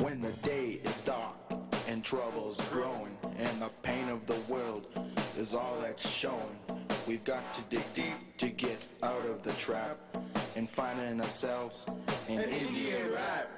When the day is dark and trouble's growing and the pain of the world is all that's showing, we've got to dig deep to get out of the trap and finding ourselves an Indian rap.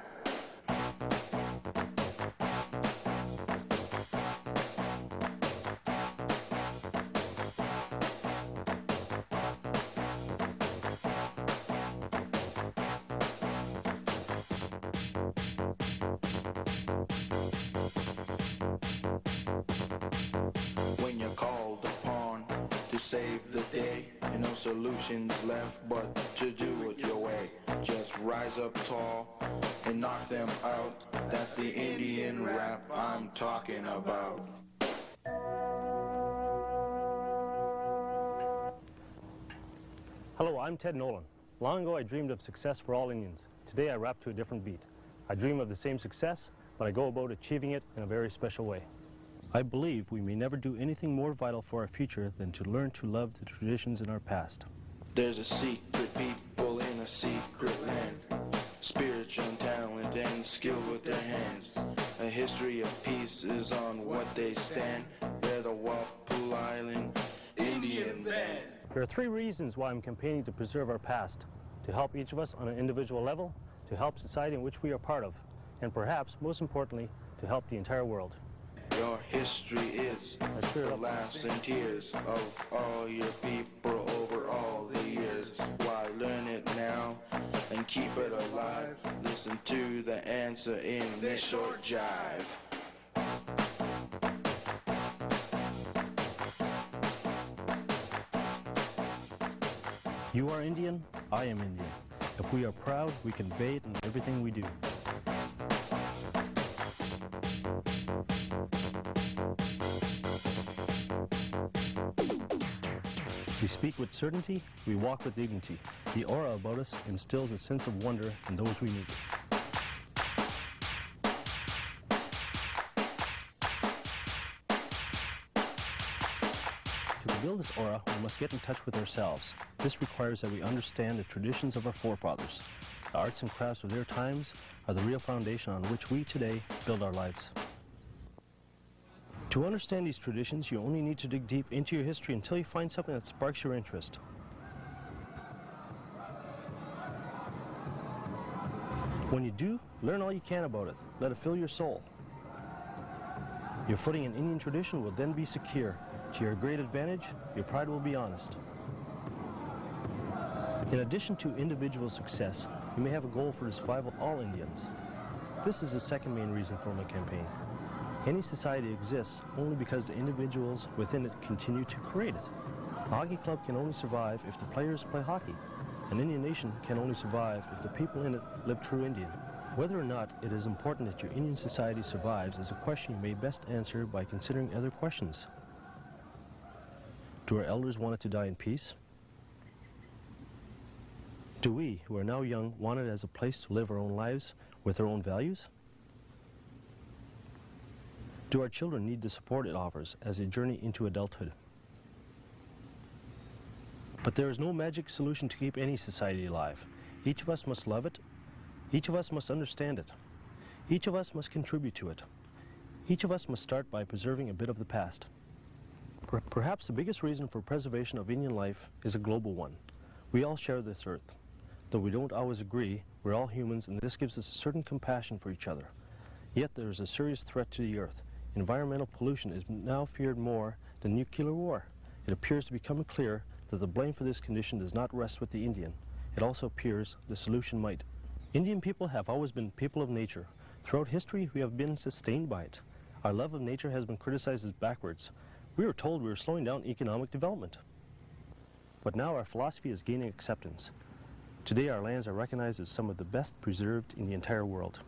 When you're called upon to save the day, and no solutions left but to do it your way. Just rise up tall and knock them out. That's the Indian rap I'm talking about. Hello, I'm Ted Nolan. Long ago I dreamed of success for all Indians. Today I rap to a different beat. I dream of the same success, but I go about achieving it in a very special way. I believe we may never do anything more vital for our future than to learn to love the traditions in our past. There's a secret people in a secret land, spiritual talent and skill with their hands. A history of peace is on what they stand. They're the Walpole Island Indian Band. There are three reasons why I'm campaigning to preserve our past: to help each of us on an individual level, to help society in which we are part of, and perhaps most importantly, to help the entire world. Your history is the lasting tears of all your people over all the years. Why learn it now and keep it alive? Listen to the answer in this short jive. You are Indian, I am Indian. If we are proud, we convey it in everything we do. We speak with certainty, we walk with dignity. The aura about us instills a sense of wonder in those we meet. To build this aura, we must get in touch with ourselves. This requires that we understand the traditions of our forefathers. The arts and crafts of their times are the real foundation on which we today build our lives. To understand these traditions, you only need to dig deep into your history until you find something that sparks your interest. When you do, learn all you can about it. Let it fill your soul. Your footing in Indian tradition will then be secure. To your great advantage, your pride will be honest. In addition to individual success, you may have a goal for the survival of all Indians. This is the second main reason for my campaign. Any society exists only because the individuals within it continue to create it. A hockey club can only survive if the players play hockey. An Indian nation can only survive if the people in it live true Indian. Whether or not it is important that your Indian society survives is a question you may best answer by considering other questions. Do our elders want it to die in peace? Do we, who are now young, want it as a place to live our own lives with our own values? Do our children need the support it offers as they journey into adulthood? But there is no magic solution to keep any society alive. Each of us must love it. Each of us must understand it. Each of us must contribute to it. Each of us must start by preserving a bit of the past. Perhaps the biggest reason for preservation of Indian life is a global one. We all share this earth. Though we don't always agree, we're all humans, and this gives us a certain compassion for each other. Yet there is a serious threat to the earth. Environmental pollution is now feared more than nuclear war. It appears to become clear that the blame for this condition does not rest with the Indian. It also appears the solution might. Indian people have always been people of nature. Throughout history, we have been sustained by it. Our love of nature has been criticized as backwards. We were told we were slowing down economic development. But now our philosophy is gaining acceptance. Today our lands are recognized as some of the best preserved in the entire world.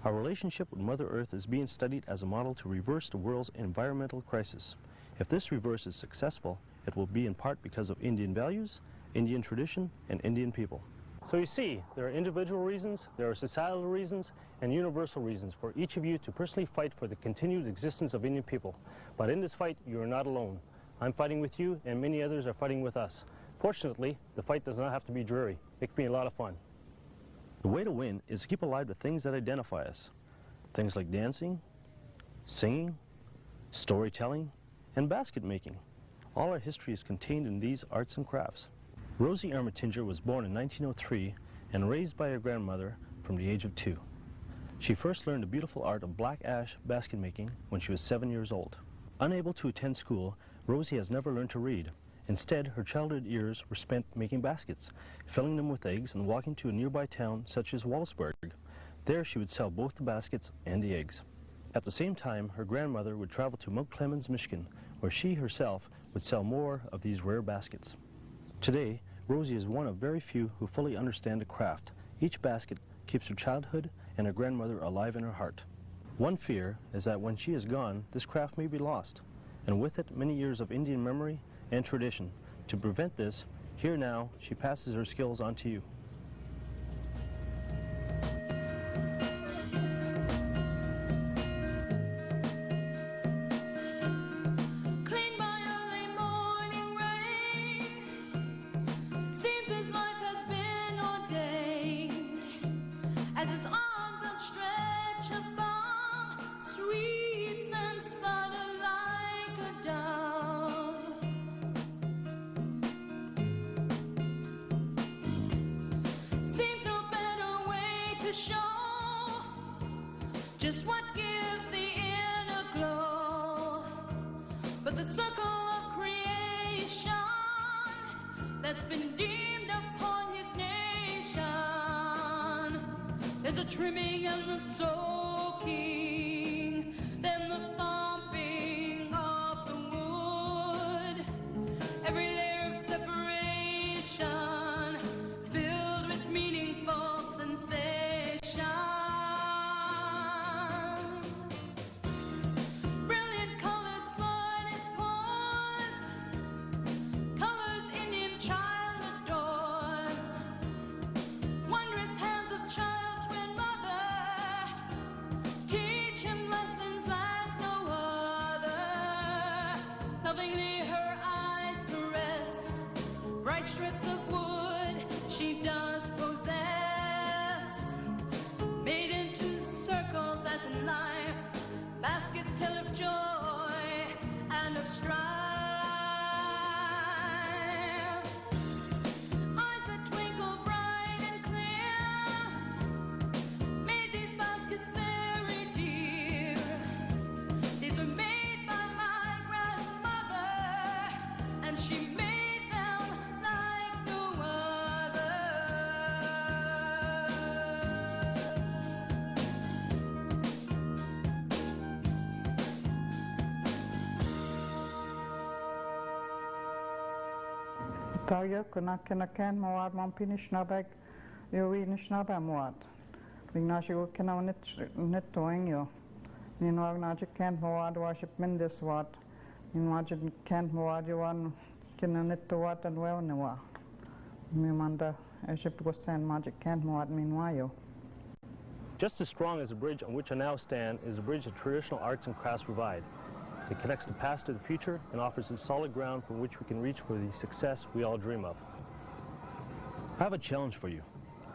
Our relationship with Mother Earth is being studied as a model to reverse the world's environmental crisis. If this reverse is successful, it will be in part because of Indian values, Indian tradition, and Indian people. So you see, there are individual reasons, there are societal reasons, and universal reasons for each of you to personally fight for the continued existence of Indian people. But in this fight, you are not alone. I'm fighting with you, and many others are fighting with us. Fortunately, the fight does not have to be dreary. It can be a lot of fun. The way to win is to keep alive the things that identify us. Things like dancing, singing, storytelling, and basket making. All our history is contained in these arts and crafts. Rosie Armitinger was born in 1903 and raised by her grandmother from the age of 2. She first learned the beautiful art of black ash basket making when she was 7 years old. Unable to attend school, Rosie has never learned to read. Instead, her childhood years were spent making baskets, filling them with eggs and walking to a nearby town such as Wallaceburg. There she would sell both the baskets and the eggs. At the same time, her grandmother would travel to Mount Clemens, Michigan, where she herself would sell more of these rare baskets. Today, Rosie is one of very few who fully understand the craft. Each basket keeps her childhood and her grandmother alive in her heart. One fear is that when she is gone, this craft may be lost, and with it many years of Indian memory and tradition. To prevent this, here now she passes her skills on to you. Just what gives the inner glow, but the circle of creation that's been deemed upon his nation. There's a trimming and a soaking, then the thumping of the wood. Every layer of separation filled with meaningful sensation. Brilliant colors flood his pores, colors Indian child adores. Wondrous hands of child's grandmother teach him lessons as no other. Lovingly her eyes caress bright strips of wood she does possess, made into circles as in life. Baskets tell of joy and of strife. Eyes that twinkle bright and clear made these baskets very dear. These were made by my grandmother, and she made them like no other. Talia kuna kena ken moad mampini schnabeg yo in schnabeg moad. Vignashi kena net toing yo. Nino agnaji ken moad worship mendes wat. Nino ken moad yo one kena net to wat and well newa. Mimanda I ship go send magic ken moad meanwhile. Just as strong as the bridge on which I now stand is the bridge that traditional arts and crafts provide. It connects the past to the future and offers a solid ground from which we can reach for the success we all dream of. I have a challenge for you.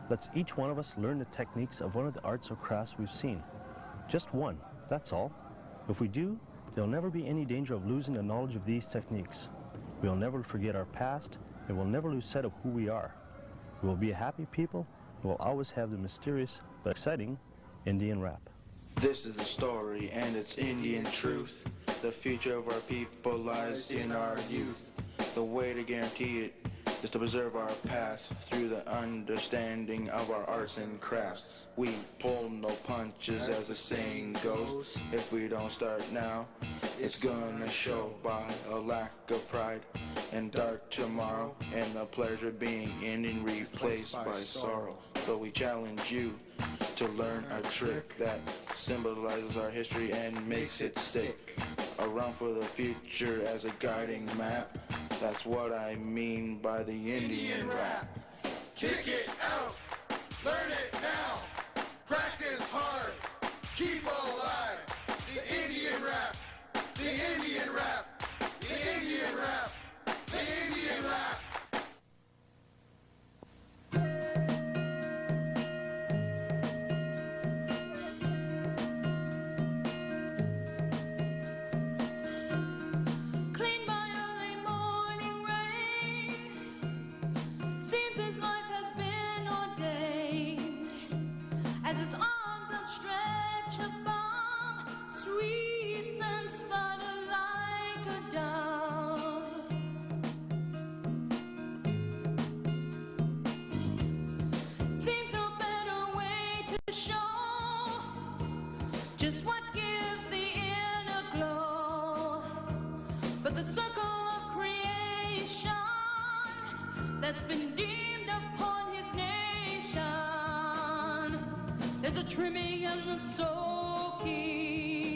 Let's each one of us learn the techniques of one of the arts or crafts we've seen. Just one, that's all. If we do, there'll never be any danger of losing the knowledge of these techniques. We'll never forget our past, and we'll never lose sight of who we are. We will be a happy people, and we'll always have the mysterious but exciting Indian rap. This is the story and it's Indian truth. The future of our people lies in our youth. The way to guarantee it is to preserve our past through the understanding of our arts and crafts. We pull no punches, as the saying goes. If we don't start now, it's gonna show by a lack of pride and dark tomorrow, and the pleasure being Indian replaced by sorrow. So we challenge you to learn a trick that symbolizes our history and makes it sick. Around for the future as a guiding map. That's what I mean by the Indian rap. Kick it out, learn it now, practice hard, keep alive. The Indian rap, the Indian rap, the Indian rap, the Indian rap. show just what gives the inner glow. But the circle of creation that's been deemed upon his nation is a trimming and a soaking.